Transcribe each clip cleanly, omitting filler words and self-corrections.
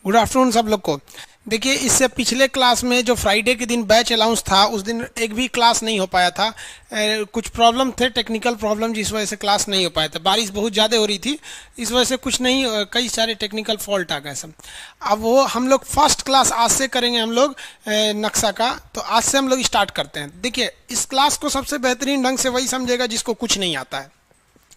Good afternoon सब लोग को। देखिए, इससे पिछले क्लास में जो फ्राइडे के दिन बैच अलाउंस था उस दिन एक भी क्लास नहीं हो पाया था। कुछ प्रॉब्लम थे, टेक्निकल प्रॉब्लम, जिस वजह से क्लास नहीं हो पाया था। बारिश बहुत ज़्यादा हो रही थी, इस वजह से कुछ नहीं, कई सारे टेक्निकल फॉल्ट आ गए सब। अब वो हम लोग फर्स्ट क्लास आज से करेंगे हम लोग नक्शा का। तो आज से हम लोग स्टार्ट करते हैं। देखिए, इस क्लास को सबसे बेहतरीन ढंग से वही समझेगा जिसको कुछ नहीं आता है।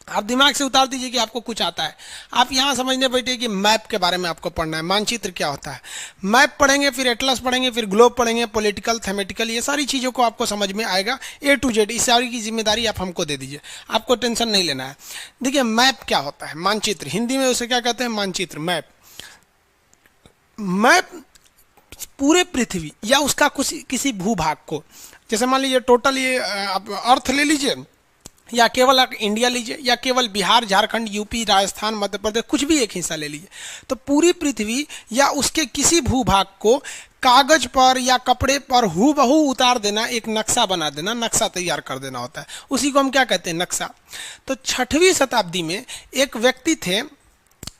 आप दिमाग से उतार दीजिए कि आपको कुछ आता है। आप यहाँ समझने बैठे कि मैप के बारे में आपको पढ़ना है, मानचित्र क्या होता है। मैप पढ़ेंगे, फिर एटलस पढ़ेंगे, फिर ग्लोब पढ़ेंगे, पॉलिटिकल, थेमेटिकल, ये सारी चीज़ों को आपको समझ में आएगा ए टू जेड। इस सारी की जिम्मेदारी आप हमको दे दीजिए, आपको टेंशन नहीं लेना है। देखिए, मैप क्या होता है, मानचित्र, हिंदी में उसे क्या कहते हैं, मानचित्र, मैप। मैप पूरे पृथ्वी या उसका कुछ किसी भूभाग को, जैसे मान लीजिए टोटल ये आप अर्थ ले लीजिए, या केवल आप इंडिया लीजिए, या केवल बिहार, झारखंड, यूपी, राजस्थान, मध्य प्रदेश, कुछ भी एक हिस्सा ले लीजिए। तो पूरी पृथ्वी या उसके किसी भूभाग को कागज पर या कपड़े पर हूबहू उतार देना, एक नक्शा बना देना, नक्शा तैयार कर देना होता है। उसी को हम क्या कहते हैं, नक्शा। तो 6वीं शताब्दी में एक व्यक्ति थे,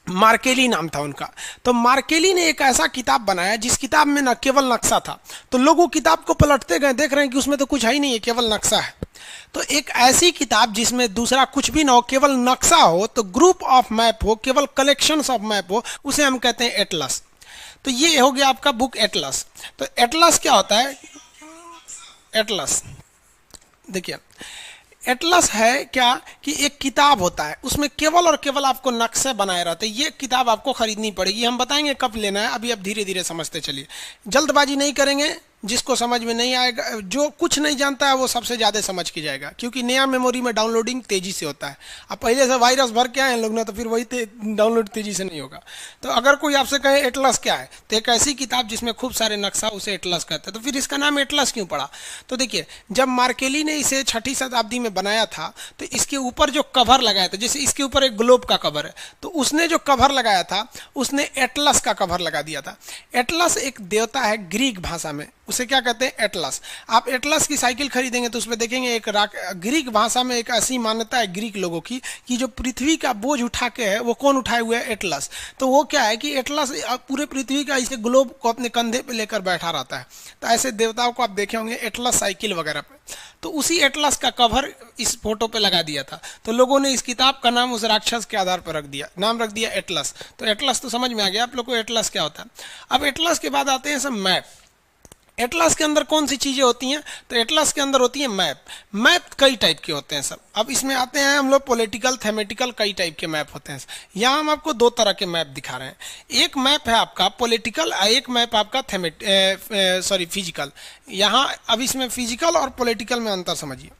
मार्केली नाम था उनका। तो मार्केली ने एक ऐसा किताब बनाया जिस किताब में न केवल नक्शा था। तो लोग वो किताब को पलटते गए, देख रहे हैं कि उसमें तो कुछ है ही नहीं है, केवल नक्शा है। तो एक ऐसी किताब जिसमें दूसरा कुछ भी ना हो, केवल नक्शा हो, तो ग्रुप ऑफ मैप हो, केवल कलेक्शंस ऑफ मैप हो, उसे हम कहते हैं एटलस। तो ये हो गया आपका बुक एटलस। तो एटलस क्या होता है, एटलस देखिए, एटलस है क्या कि एक किताब होता है, उसमें केवल और केवल आपको नक्शे बनाए रहते हैं। ये किताब आपको खरीदनी पड़ेगी, हम बताएंगे कब लेना है, अभी आप धीरे धीरे समझते चलिए, जल्दबाजी नहीं करेंगे। जिसको समझ में नहीं आएगा, जो कुछ नहीं जानता है, वो सबसे ज़्यादा समझ के जाएगा, क्योंकि नया मेमोरी में डाउनलोडिंग तेज़ी से होता है। अब पहले से वायरस भर के आए लोग ना, तो फिर वही डाउनलोड तेज़ी से नहीं होगा। तो अगर कोई आपसे कहे एटलस क्या है, तो एक ऐसी किताब जिसमें खूब सारे नक्शा, उसे एटलस कहते हैं। तो फिर इसका नाम एटलस क्यों पड़ा? तो देखिए, जब मार्केली ने इसे 6वीं शताब्दी में बनाया था, तो इसके ऊपर जो कवर लगाया था, जैसे इसके ऊपर एक ग्लोब का कवर है, तो उसने जो कवर लगाया था उसने एटलस का कवर लगा दिया था। एटलस एक देवता है ग्रीक भाषा में, उसे क्या कहते हैं, एटलस। आप एटलस की साइकिल खरीदेंगे तो उसमें देखेंगे एक ग्रीक भाषा में एक ऐसी मान्यता है ग्रीक लोगों की कि जो पृथ्वी का बोझ उठा के है, वो कौन उठाए हुए है, एटलस। तो वो क्या है कि एटलस पूरे पृथ्वी का इसे ग्लोब को अपने कंधे पे लेकर बैठा रहता है। तो ऐसे देवताओं को आप देखे होंगे एटलस साइकिल वगैरह पे। तो उसी एटलस का कवर इस फोटो पे लगा दिया था। तो लोगों ने इस किताब का नाम उस राक्षस के आधार पर रख दिया, नाम रख दिया एटलस। तो एटलस तो समझ में आ गया आप लोग को एटलस क्या होता है। अब एटलस के बाद आते हैं सब मैप। एटलस के अंदर कौन सी चीजें होती हैं, तो एटलस के अंदर होती है मैप। मैप कई टाइप के होते हैं सब। अब इसमें आते हैं हम लोग पॉलिटिकल, थेमेटिकल, कई टाइप के मैप होते हैं। यहाँ हम आपको 2 तरह के मैप दिखा रहे हैं। एक मैप है आपका पॉलिटिकल, एक मैप आपका फिजिकल। यहाँ अब इसमें फिजिकल और पॉलिटिकल में अंतर समझिए।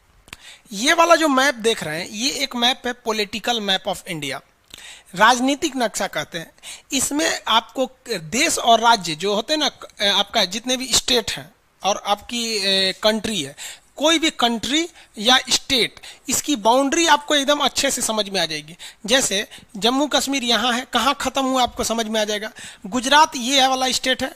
ये वाला जो मैप देख रहे हैं, ये एक मैप है पॉलिटिकल मैप ऑफ इंडिया, राजनीतिक नक्शा कहते हैं। इसमें आपको देश और राज्य जो होते हैं ना, आपका जितने भी स्टेट हैं और आपकी कंट्री है, कोई भी कंट्री या स्टेट, इसकी बाउंड्री आपको एकदम अच्छे से समझ में आ जाएगी। जैसे जम्मू कश्मीर यहाँ है, कहाँ खत्म हुआ आपको समझ में आ जाएगा। गुजरात ये है वाला स्टेट है,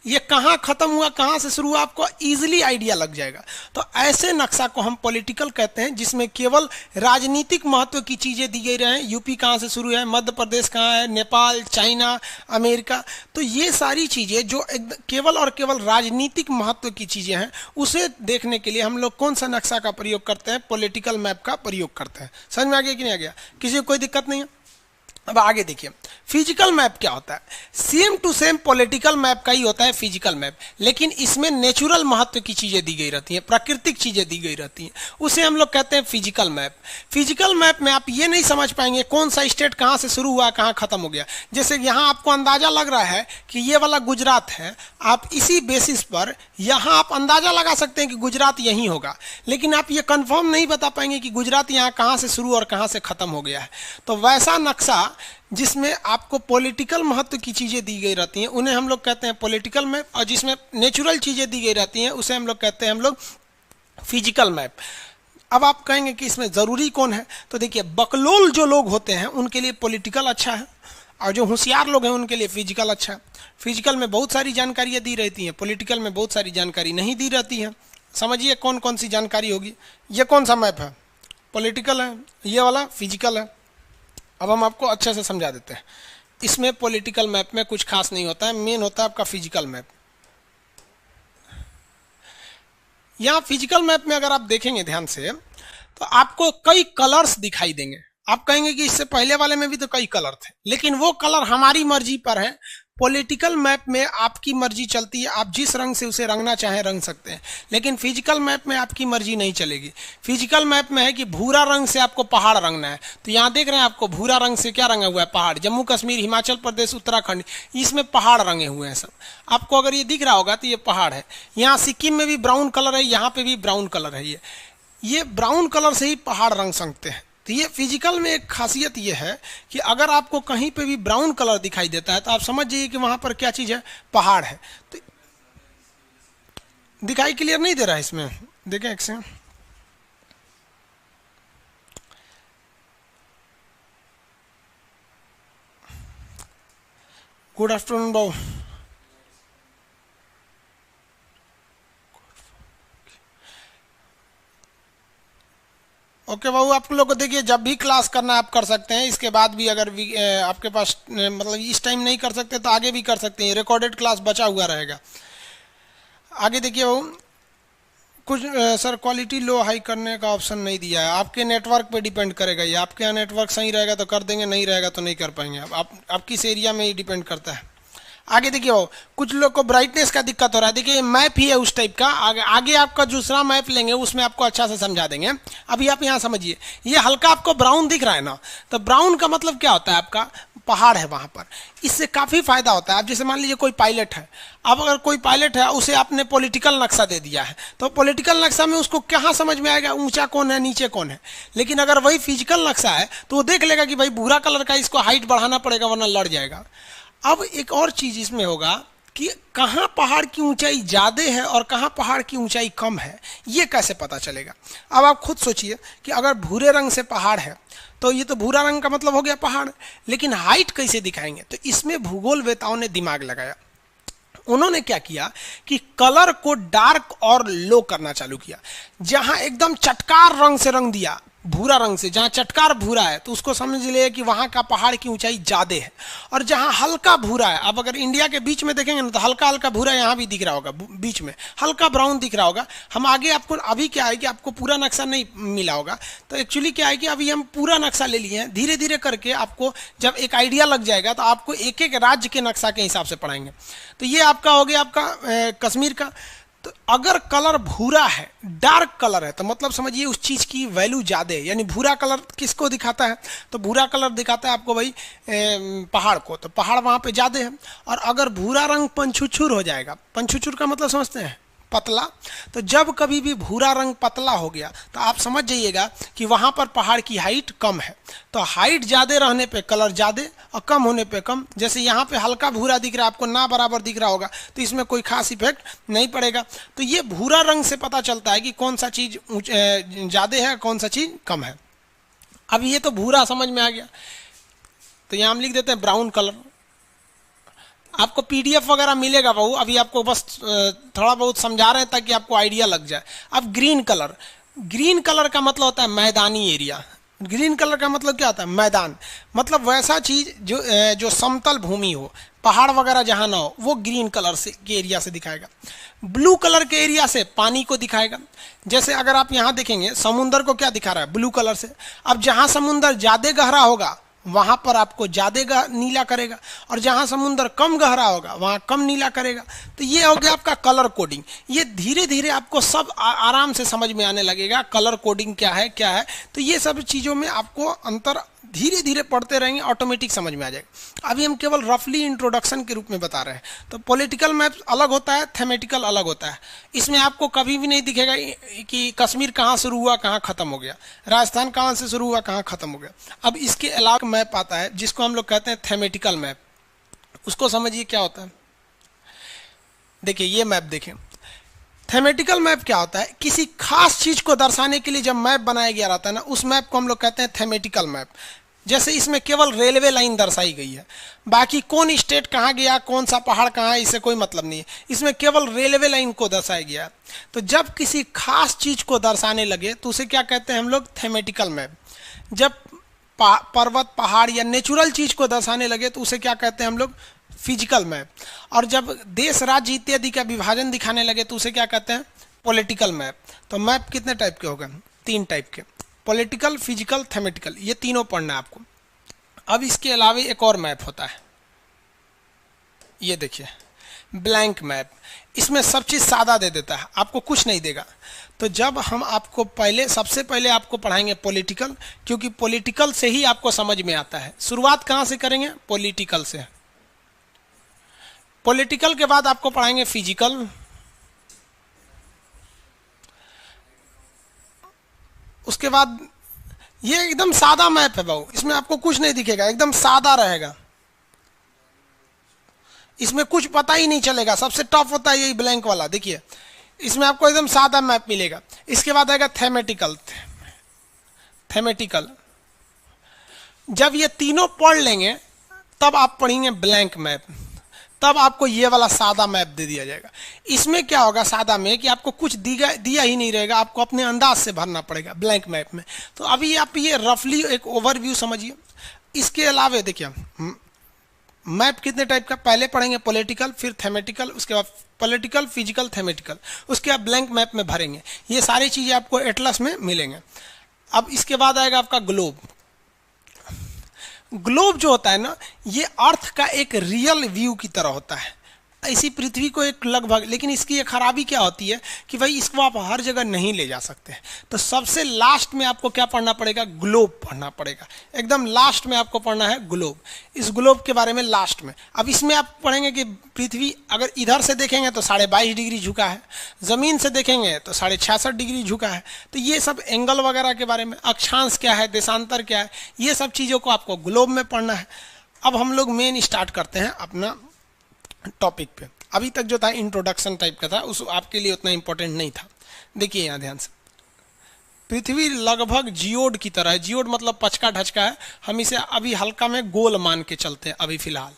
ये कहाँ खत्म हुआ, कहाँ से शुरू हुआ, आपको इजीली आइडिया लग जाएगा। तो ऐसे नक्शा को हम पॉलिटिकल कहते हैं, जिसमें केवल राजनीतिक महत्व की चीजें दी गई रहे। यूपी कहाँ से शुरू है, मध्य प्रदेश कहाँ है, नेपाल, चाइना, अमेरिका। तो ये सारी चीजें जो केवल और केवल राजनीतिक महत्व की चीजें हैं, उसे देखने के लिए हम लोग कौन सा नक्शा का प्रयोग करते हैं, पॉलिटिकल मैप का प्रयोग करते हैं। समझ में आ गया कि नहीं आ गया? किसी को कोई दिक्कत नहीं है? अब आगे देखिए, फिजिकल मैप क्या होता है। Same to same political map का ही होता है फिजिकल मैप, लेकिन इसमें नेचुरल महत्व की चीजें दी गई रहती हैं, प्राकृतिक चीजें दी गई रहती हैं, उसे हम लोग कहते हैं फिजिकल मैप। फिजिकल मैप में आप ये नहीं समझ पाएंगे कौन सा स्टेट कहाँ से शुरू हुआ, कहाँ खत्म हो गया। जैसे यहाँ आपको अंदाजा लग रहा है कि ये वाला गुजरात है, आप इसी बेसिस पर यहाँ आप अंदाजा लगा सकते हैं कि गुजरात यहीं होगा, लेकिन आप ये कंफर्म नहीं बता पाएंगे कि गुजरात यहाँ कहाँ से शुरू और कहाँ से खत्म हो गया है। तो वैसा नक्शा जिसमें आपको पॉलिटिकल महत्व की चीज़ें दी गई रहती हैं, उन्हें हम लोग कहते हैं पॉलिटिकल मैप, और जिसमें नेचुरल चीज़ें दी गई रहती हैं, उसे हम लोग कहते हैं हम लोग फिजिकल मैप। अब आप कहेंगे कि इसमें ज़रूरी कौन है, तो देखिए, बकलोल जो लोग होते हैं उनके लिए पॉलिटिकल अच्छा है, और जो होशियार लोग हैं उनके लिए फिजिकल अच्छा है। फिजिकल में बहुत सारी जानकारियाँ दी रहती हैं, पॉलिटिकल में बहुत सारी जानकारी नहीं दी रहती है। समझिए कौन कौन सी जानकारी होगी। ये कौन सा मैप है, पॉलिटिकल है, ये वाला फिजिकल है। अब हम आपको अच्छे से समझा देते हैं। इसमें पॉलिटिकल मैप में कुछ खास नहीं होता है, मेन होता है आपका फिजिकल मैप। यहाँ फिजिकल मैप में अगर आप देखेंगे ध्यान से तो आपको कई कलर्स दिखाई देंगे। आप कहेंगे कि इससे पहले वाले में भी तो कई कलर थे, लेकिन वो कलर हमारी मर्जी पर है। पॉलिटिकल मैप में आपकी मर्जी चलती है, आप जिस रंग से उसे रंगना चाहें रंग सकते हैं, लेकिन फिजिकल मैप में आपकी मर्जी नहीं चलेगी। फिजिकल मैप में है कि भूरा रंग से आपको पहाड़ रंगना है, तो यहाँ देख रहे हैं आपको भूरा रंग से क्या रंगा हुआ है, पहाड़। जम्मू कश्मीर, हिमाचल प्रदेश, उत्तराखंड, इसमें पहाड़ रंगे हुए हैं सब। आपको अगर ये दिख रहा होगा तो ये पहाड़ है। यहाँ सिक्किम में भी ब्राउन कलर है, यहाँ पे भी ब्राउन कलर है। ये ब्राउन कलर से ही पहाड़ रंग सकते हैं। तो ये फिजिकल में एक खासियत ये है कि अगर आपको कहीं पे भी ब्राउन कलर दिखाई देता है तो आप समझ जाइए कि वहां पर क्या चीज है, पहाड़ है। तो दिखाई क्लियर नहीं दे रहा है इसमें, देखें एक से। गुड आफ्टरनून बाबू। ओके बाबू, आप लोग को देखिए जब भी क्लास करना आप कर सकते हैं। इसके बाद भी अगर आपके पास मतलब इस टाइम नहीं कर सकते तो आगे भी कर सकते हैं, रिकॉर्डेड क्लास बचा हुआ रहेगा। आगे देखिए बाबू, कुछ सर क्वालिटी लो हाई करने का ऑप्शन नहीं दिया है। आपके नेटवर्क पे डिपेंड करेगा ये। आपके यहाँ नेटवर्क सही रहेगा तो कर देंगे, नहीं रहेगा तो नहीं कर पाएंगे। आप किस एरिया में ही डिपेंड करता है। आगे देखिए वो कुछ लोग को ब्राइटनेस का दिक्कत हो रहा है। देखिए मैप ही है उस टाइप का। आगे आपका दूसरा मैप लेंगे उसमें आपको अच्छा से समझा देंगे। अभी आप यहाँ समझिए, ये हल्का आपको ब्राउन दिख रहा है ना, तो ब्राउन का मतलब क्या होता है, आपका पहाड़ है वहां पर। इससे काफी फायदा होता है। आप जैसे मान लीजिए कोई पायलट है, अब अगर कोई पायलट है उसे आपने पॉलिटिकल नक्शा दे दिया है, तो पॉलिटिकल नक्शा में उसको कहाँ समझ में आएगा ऊंचा कौन है नीचे कौन है। लेकिन अगर वही फिजिकल नक्शा है तो वो देख लेगा कि भाई भूरा कलर का, इसको हाइट बढ़ाना पड़ेगा वरना लड़ जाएगा। अब एक और चीज इसमें होगा कि कहाँ पहाड़ की ऊंचाई ज्यादा है और कहाँ पहाड़ की ऊंचाई कम है, ये कैसे पता चलेगा। अब आप खुद सोचिए कि अगर भूरे रंग से पहाड़ है तो ये तो भूरा रंग का मतलब हो गया पहाड़, लेकिन हाइट कैसे दिखाएंगे। तो इसमें भूगोलवेताओं ने दिमाग लगाया। उन्होंने क्या किया कि कलर को डार्क और लो करना चालू किया। जहां एकदम चटकार रंग से रंग दिया, भूरा रंग से, जहां चटकार भूरा है तो उसको समझ लिए कि वहां का पहाड़ की ऊंचाई ज्यादा है। और जहां हल्का भूरा है, अब अगर इंडिया के बीच में देखेंगे ना तो हल्का हल्का भूरा यहां भी दिख रहा होगा, बीच में हल्का ब्राउन दिख रहा होगा। हम आगे आपको अभी क्या है कि आपको पूरा नक्शा नहीं मिला होगा, तो एक्चुअली क्या है कि अभी हम पूरा नक्शा ले लिए हैं। धीरे धीरे करके आपको जब एक आइडिया लग जाएगा तो आपको एक एक राज्य के नक्शा के हिसाब से पढ़ाएंगे। तो ये आपका हो गया आपका कश्मीर का। तो अगर कलर भूरा है, डार्क कलर है, तो मतलब समझिए उस चीज की वैल्यू ज्यादा है। यानी भूरा कलर किसको दिखाता है, तो भूरा कलर दिखाता है आपको भाई पहाड़ को, तो पहाड़ वहां पे ज्यादा है। और अगर भूरा रंग पंछुछुर हो जाएगा, पंछुछुर का मतलब समझते हैं पतला, तो जब कभी भी भूरा रंग पतला हो गया तो आप समझ जाइएगा कि वहां पर पहाड़ की हाइट कम है। तो हाइट ज्यादा रहने पे कलर ज्यादा और कम होने पे कम। जैसे यहाँ पे हल्का भूरा दिख रहा है, आपको ना बराबर दिख रहा होगा, तो इसमें कोई खास इफेक्ट नहीं पड़ेगा। तो ये भूरा रंग से पता चलता है कि कौन सा चीज ज्यादा है कौन सा चीज कम है। अब ये तो भूरा समझ में आ गया, तो यहाँ हम लिख देते हैं ब्राउन कलर। आपको पीडीएफ वगैरह मिलेगा बाबू, अभी आपको बस थोड़ा बहुत समझा रहे हैं ताकि आपको आइडिया लग जाए। अब ग्रीन कलर, ग्रीन कलर का मतलब होता है मैदानी एरिया। ग्रीन कलर का मतलब क्या होता है, मैदान। मतलब वैसा चीज जो समतल भूमि हो, पहाड़ वगैरह जहां ना हो, वो ग्रीन कलर से के एरिया से दिखाएगा। ब्लू कलर के एरिया से पानी को दिखाएगा। जैसे अगर आप यहाँ देखेंगे समुंदर को क्या दिखा रहा है, ब्लू कलर से। अब जहां समुंदर ज्यादा गहरा होगा वहां पर आपको ज्यादा नीला करेगा, और जहां समुद्र कम गहरा होगा वहां कम नीला करेगा। तो ये हो गया आपका कलर कोडिंग। ये धीरे धीरे आपको सब आराम से समझ में आने लगेगा, कलर कोडिंग क्या है क्या है। तो ये सब चीजों में आपको अंतर धीरे धीरे पढ़ते रहेंगे, ऑटोमेटिक समझ में आ जाएगा। अभी हम केवल रफली इंट्रोडक्शन के रूप में बता रहे हैं। तो पॉलिटिकल मैप अलग होता है, थेमेटिकल अलग होता है। इसमें आपको कभी भी नहीं दिखेगा कि कश्मीर कहाँ शुरू हुआ कहाँ खत्म हो गया, राजस्थान कहाँ से शुरू हुआ कहाँ खत्म हो गया। अब इसके अलावा मैप आता है जिसको हम लोग कहते हैं थेमेटिकल मैप। उसको समझिए क्या होता है। देखिए ये मैप देखें, थेमेटिकल मैप क्या होता है, किसी खास चीज को दर्शाने के लिए जब मैप बनाया गया रहता है ना, उस मैप को हम लोग कहते हैं थेमेटिकल मैप। जैसे इसमें केवल रेलवे लाइन दर्शाई गई है, बाकी कौन स्टेट कहाँ गया, कौन सा पहाड़ कहाँ है, इससे कोई मतलब नहीं है। इसमें केवल रेलवे लाइन को दर्शाया गया है। तो जब किसी खास चीज को दर्शाने लगे तो उसे क्या कहते हैं हम लोग, थेमेटिकल मैप। जब पर्वत पहाड़ या नेचुरल चीज को दर्शाने लगे तो उसे क्या कहते हैं हम लोग, फिजिकल मैप। और जब देश राज्य इत्यादि का विभाजन दिखाने लगे तो उसे क्या कहते हैं, पॉलिटिकल मैप। तो मैप कितने टाइप के हो गए, 3 टाइप के, पॉलिटिकल, फिजिकल, थेमेटिकल, ये तीनों पढ़ना है आपको। अब इसके अलावा एक और मैप होता है, ये देखिए ब्लैंक मैप। इसमें सब चीज सादा दे देता है, आपको कुछ नहीं देगा। तो जब हम आपको सबसे पहले आपको पढ़ाएंगे पॉलिटिकल, क्योंकि पॉलिटिकल से ही आपको समझ में आता है। शुरुआत कहां से करेंगे, पॉलिटिकल से। पॉलिटिकल के बाद आपको पढ़ाएंगे फिजिकल, उसके बाद ये एकदम सादा मैप है बाबू, इसमें आपको कुछ नहीं दिखेगा, एकदम सादा रहेगा, इसमें कुछ पता ही नहीं चलेगा। सबसे टफ होता है यही ब्लैंक वाला, देखिए इसमें आपको एकदम सादा मैप मिलेगा। इसके बाद आएगा थेमेटिकल। थेमेटिकल जब ये तीनों पढ़ लेंगे तब आप पढ़ेंगे ब्लैंक मैप, तब आपको ये वाला सादा मैप दे दिया जाएगा। इसमें क्या होगा सादा में कि आपको कुछ दिया ही नहीं रहेगा, आपको अपने अंदाज से भरना पड़ेगा ब्लैंक मैप में। तो अभी आप ये रफली एक ओवरव्यू समझिए। इसके अलावा देखिए मैप कितने टाइप का, पहले पढ़ेंगे पॉलिटिकल, फिर थेमेटिकल, उसके बाद पॉलिटिकल, फिजिकल, थेमेटिकल, उसके बाद ब्लैंक मैप में भरेंगे। ये सारी चीजें आपको एटलस में मिलेंगे। अब इसके बाद आएगा आपका ग्लोब। ग्लोब जो होता है ना, ये अर्थ का एक रियल व्यू की तरह होता है, इसी पृथ्वी को एक लगभग, लेकिन इसकी एक खराबी क्या होती है कि भाई इसको आप हर जगह नहीं ले जा सकते। तो सबसे लास्ट में आपको क्या पढ़ना पड़ेगा, ग्लोब पढ़ना पड़ेगा। एकदम लास्ट में आपको पढ़ना है ग्लोब। इस ग्लोब के बारे में लास्ट में। अब इसमें आप पढ़ेंगे कि पृथ्वी अगर इधर से देखेंगे तो 22.5 डिग्री झुका है, जमीन से देखेंगे तो 66.5 डिग्री झुका है। तो ये सब एंगल वगैरह के बारे में, अक्षांश क्या है, देशांतर क्या है, ये सब चीज़ों को आपको ग्लोब में पढ़ना है। अब हम लोग मेन स्टार्ट करते हैं अपना टॉपिक पे। अभी तक जो था इंट्रोडक्शन टाइप का था, उस आपके लिए उतना इंपॉर्टेंट नहीं था। देखिए यहाँ ध्यान से, पृथ्वी लगभग जियोड की तरह है। जियोड मतलब पचका ढचका है, हम इसे अभी हल्का में गोल मान के चलते हैं अभी फिलहाल।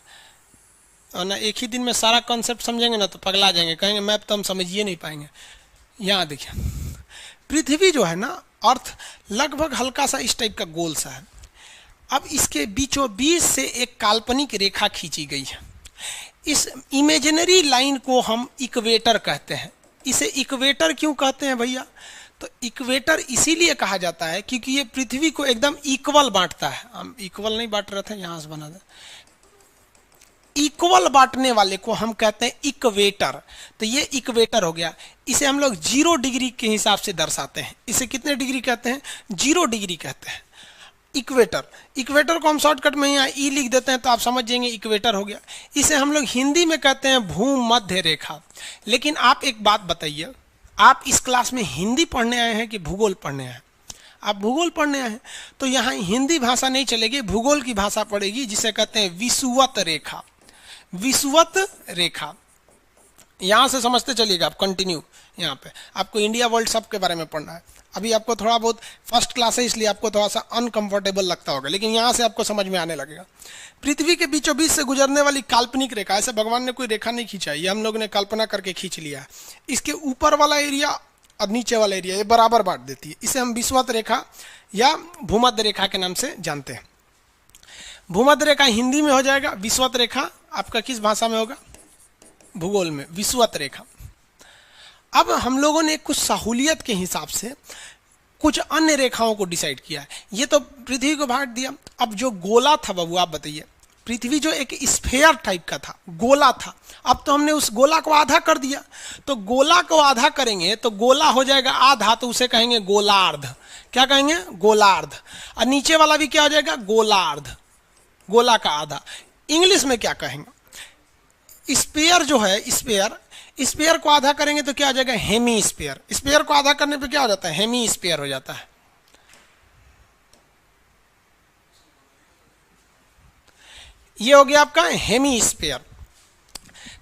और ना एक ही दिन में सारा कॉन्सेप्ट समझेंगे ना तो पगला जाएंगे, कहेंगे मैप तो हम समझिए नहीं पाएंगे। यहाँ देखिए पृथ्वी जो है ना, अर्थ लगभग हल्का सा इस टाइप का गोल सा है। अब इसके बीचों बीच से एक काल्पनिक रेखा खींची गई है। इस इमेजिनरी लाइन को हम इक्वेटर कहते हैं। इसे इक्वेटर क्यों कहते हैं भैया, तो इक्वेटर इसीलिए कहा जाता है क्योंकि ये पृथ्वी को एकदम इक्वल बांटता है। हम इक्वल नहीं बांट रहे थे, यहां से बना दे, इक्वल बांटने वाले को हम कहते हैं इक्वेटर। तो ये इक्वेटर हो गया। इसे हम लोग 0 डिग्री के हिसाब से दर्शाते हैं। इसे कितने डिग्री कहते हैं, 0 डिग्री कहते हैं इक्वेटर। इक्वेटर को हम शॉर्टकट में यहाँ ई लिख देते हैं तो आप समझ जाएंगे इक्वेटर हो गया। इसे हम लोग हिंदी में कहते हैं भूमध्य रेखा। लेकिन आप एक बात बताइए, आप इस क्लास में हिंदी पढ़ने आए हैं कि भूगोल पढ़ने आए हैं? आप भूगोल पढ़ने आए हैं तो यहाँ हिंदी भाषा नहीं चलेगी, भूगोल की भाषा पड़ेगी, जिसे कहते हैं विषुवत रेखा। विषुवत रेखा यहाँ से समझते चलिएगा आप। कंटिन्यू यहाँ पे आपको इंडिया वर्ल्ड सब के बारे में पढ़ना है। अभी आपको थोड़ा बहुत फर्स्ट क्लास है इसलिए आपको थोड़ा सा अनकंफर्टेबल लगता होगा, लेकिन यहाँ से आपको समझ में आने लगेगा। पृथ्वी के बीचों बीच से गुजरने वाली काल्पनिक रेखा, ऐसे भगवान ने कोई रेखा नहीं खींचा, ये हम लोग ने कल्पना करके खींच लिया है। इसके ऊपर वाला एरिया और नीचे वाला एरिया ये बराबर बांट देती है। इसे हम विषुवत रेखा या भूमध्य रेखा के नाम से जानते हैं। भूमध्य रेखा हिंदी में हो जाएगा, विषुवत रेखा आपका किस भाषा में होगा, भूगोल में विषुवत रेखा। अब हम लोगों ने कुछ सहूलियत के हिसाब से कुछ अन्य रेखाओं को डिसाइड किया है। ये तो पृथ्वी को बांट दिया। अब जो गोला था बाबू, आप बताइए, पृथ्वी जो एक स्फेयर टाइप का था, गोला था, अब तो हमने उस गोला को आधा कर दिया। तो गोला को आधा करेंगे तो गोला हो जाएगा आधा, तो उसे कहेंगे गोलार्ध। क्या कहेंगे, गोलार्ध। और नीचे वाला भी क्या हो जाएगा, गोलार्ध, गोला का आधा। इंग्लिश में क्या कहेंगे, स्पेयर जो है, स्पेयर को आधा करेंगे तो क्या हो जाएगा, हेमी स्पेयर। स्पेयर को आधा करने पे क्या हो जाता है, हेमी स्पेयर हो जाता है। ये हो गया आपका हेमी स्पेयर।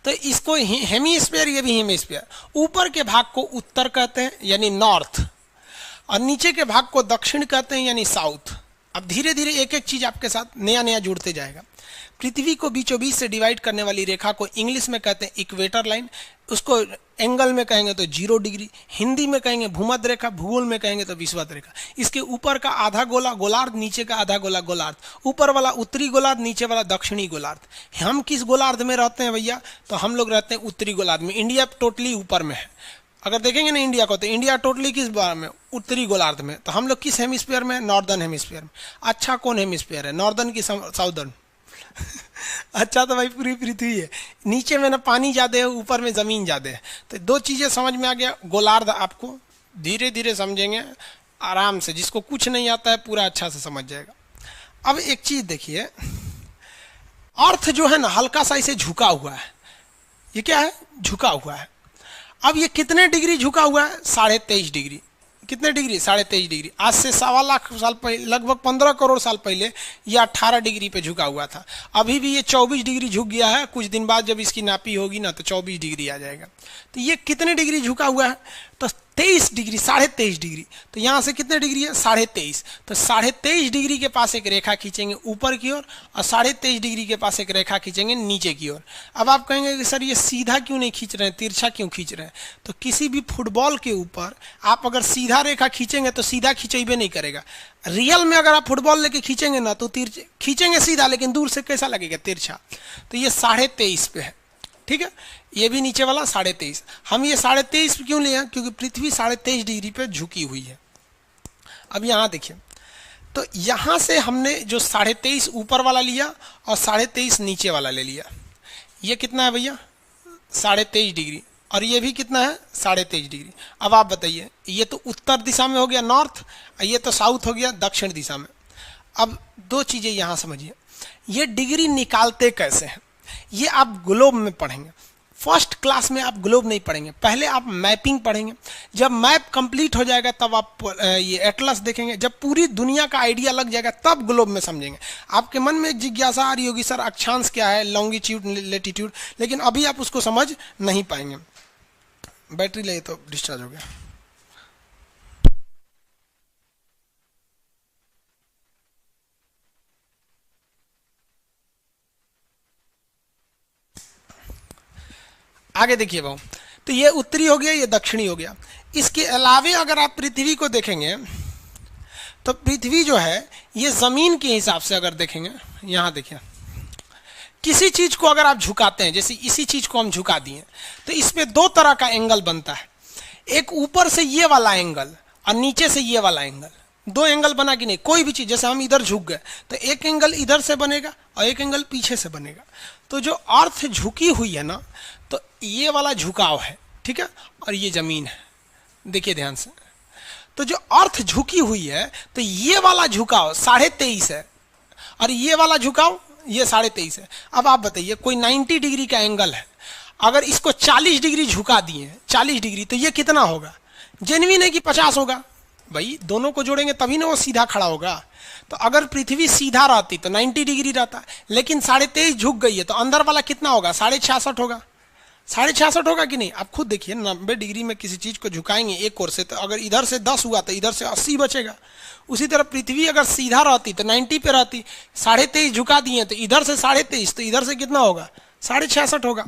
तो इसको हेमी स्पेयर, ये भी हेमी स्पेयर। ऊपर के भाग को उत्तर कहते हैं यानी नॉर्थ, और नीचे के भाग को दक्षिण कहते हैं यानी साउथ। अब धीरे धीरे एक एक चीज आपके साथ नया नया जुड़ते जाएगा। पृथ्वी को बीचों बीच से डिवाइड करने वाली रेखा को इंग्लिश में कहते हैं इक्वेटर लाइन, उसको एंगल में कहेंगे तो 0 डिग्री, हिंदी में कहेंगे भूमध्य रेखा, भूगोल में कहेंगे तो विषुवत रेखा। इसके ऊपर का आधा गोला गोलार्ध, नीचे का आधा गोला गोलार्ध, ऊपर वाला उत्तरी गोलार्ध, नीचे वाला दक्षिणी गोलार्ध। हम किस गोलार्ध में रहते हैं भैया? तो हम लोग रहते हैं उत्तरी गोलार्ध में। इंडिया टोटली ऊपर में है। अगर देखेंगे ना इंडिया को, तो इंडिया टोटली किस बार में? उत्तरी गोलार्ध में। तो हम लोग किस हेमिस्फीयर में? नॉर्दर्न हेमिस्फीयर में। अच्छा, कौन हेमिस्फीयर है, नॉर्दर्न की साउदर्न? अच्छा, तो भाई पूरी पृथ्वी है। नीचे में ना पानी ज्यादा है, ऊपर में जमीन ज्यादा है। तो दो चीजें समझ में आ गया। गोलार्ध आपको धीरे धीरे समझेंगे आराम से, जिसको कुछ नहीं आता है पूरा अच्छा से समझ जाएगा। अब एक चीज देखिए, अर्थ जो है ना हल्का सा इसे झुका हुआ है। ये क्या है? झुका हुआ है। अब ये कितने डिग्री झुका हुआ है? 23.5 डिग्री। कितने डिग्री? 23.5 डिग्री। आज से 1.25 लाख साल पहले, लगभग 15 करोड़ साल पहले ये 18 डिग्री पे झुका हुआ था। अभी भी ये 24 डिग्री झुक गया है। कुछ दिन बाद जब इसकी नापी होगी ना तो 24 डिग्री आ जाएगा। तो ये कितने डिग्री झुका हुआ है? तो 23 डिग्री, 23.5 डिग्री। तो यहाँ से कितने डिग्री है? 23.5। तो 23.5 डिग्री के पास एक रेखा खींचेंगे ऊपर की ओर, और 23.5 डिग्री के पास एक रेखा खींचेंगे नीचे की ओर। अब आप कहेंगे कि सर ये सीधा क्यों नहीं खींच रहे हैं, तिरछा क्यों खींच रहे हैं? तो किसी भी फुटबॉल के ऊपर आप अगर सीधा रेखा खींचेंगे तो सीधा खींचेबे नहीं करेगा। रियल में अगर आप फुटबॉल लेके खींचेंगे ना तो तिरछे खींचेंगे सीधा, लेकिन दूर से कैसा लगेगा? तिरछा। तो ये 23.5 पे है, ठीक है। ये भी नीचे वाला 23.5। हम ये 23.5 क्यों लिए हैं? क्योंकि पृथ्वी 23.5 डिग्री पे झुकी हुई है। अब यहाँ देखिए, तो यहाँ से हमने जो 23.5 ऊपर वाला लिया और 23.5 नीचे वाला ले लिया। ये कितना है भैया? 23.5 डिग्री। और ये भी कितना है? 23.5 डिग्री। अब आप बताइए, ये तो उत्तर दिशा में हो गया नॉर्थ, और ये तो साउथ हो गया दक्षिण दिशा में। अब दो चीजें यहाँ समझिए, ये डिग्री निकालते कैसे हैं ये आप ग्लोब में पढ़ेंगे। फर्स्ट क्लास में आप ग्लोब नहीं पढ़ेंगे, पहले आप मैपिंग पढ़ेंगे। जब मैप कंप्लीट हो जाएगा तब आप ये एटलस देखेंगे। जब पूरी दुनिया का आइडिया लग जाएगा तब ग्लोब में समझेंगे। आपके मन में एक जिज्ञासा आ रही होगी, सर अक्षांश क्या है, लॉन्गिट्यूड लेटीट्यूड, लेकिन अभी आप उसको समझ नहीं पाएंगे। बैटरी ले तो डिस्चार्ज हो गया। आगे देखिए भाऊ, तो ये उत्तरी हो गया, ये दक्षिणी हो गया। इसके अलावे अगर आप पृथ्वी को देखेंगे तो पृथ्वी जो है ये जमीन के हिसाब से अगर देखेंगे, यहां देखिए, किसी चीज को अगर आप झुकाते हैं, जैसे इसी चीज को हम झुका दिए, तो इसमें दो तरह का एंगल बनता है। एक ऊपर से ये वाला एंगल और नीचे से ये वाला एंगल। दो एंगल बना कि नहीं? कोई भी चीज, जैसे हम इधर झुक गए तो एक एंगल इधर से बनेगा और एक एंगल पीछे से बनेगा। तो जो अर्थ झुकी हुई है ना, तो ये वाला झुकाव है, ठीक है, और ये जमीन है। देखिए ध्यान से, तो जो अर्थ झुकी हुई है तो ये वाला झुकाव 23.5 है और ये वाला झुकाव ये 23.5 है। अब आप बताइए, कोई 90 डिग्री का एंगल है, अगर इसको 40 डिग्री झुका दिए, 40 डिग्री, तो ये कितना होगा? जेन्युइन है कि 50 होगा? भाई दोनों को जोड़ेंगे तभी ना वो सीधा खड़ा होगा। तो अगर पृथ्वी सीधा रहती तो 90 डिग्री रहता, लेकिन 23.5 झुक गई है, तो अंदर वाला कितना होगा? 66.5 होगा। 66.5 होगा कि नहीं? आप खुद देखिए, 90 डिग्री में किसी चीज को झुकाएंगे एक ओर से, तो अगर इधर से 10 हुआ तो इधर से 80 बचेगा। उसी तरह पृथ्वी अगर सीधा रहती तो 90 पे रहती, 23.5 झुका दिए तो इधर से 23.5, तो इधर से कितना होगा? 66.5 होगा।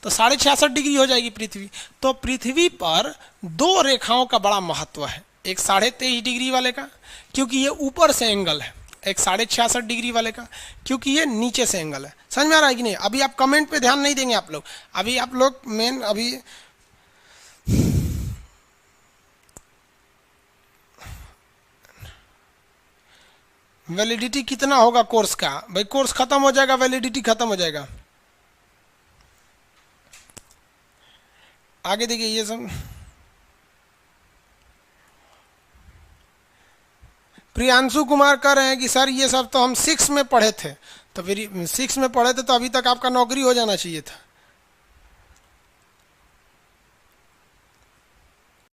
तो 66.5 डिग्री हो जाएगी पृथ्वी। तो पृथ्वी पर दो रेखाओं का बड़ा महत्व है, एक 23.5 डिग्री वाले का क्योंकि ये ऊपर से एंगल है, एक 66.5 डिग्री वाले का क्योंकि ये नीचे से एंगल है। समझ में आ रहा है कि नहीं? अभी आप कमेंट पे ध्यान नहीं देंगे आप लोग, अभी आप लोग मेन अभी वैलिडिटी कितना होगा कोर्स का? भाई कोर्स खत्म हो जाएगा, वैलिडिटी खत्म हो जाएगा। आगे देखिए, ये सब प्रियांशु कुमार कह रहे हैं कि सर ये सब तो हम 6 में पढ़े थे। तो फिर 6 में पढ़े थे तो अभी तक आपका नौकरी हो जाना चाहिए था।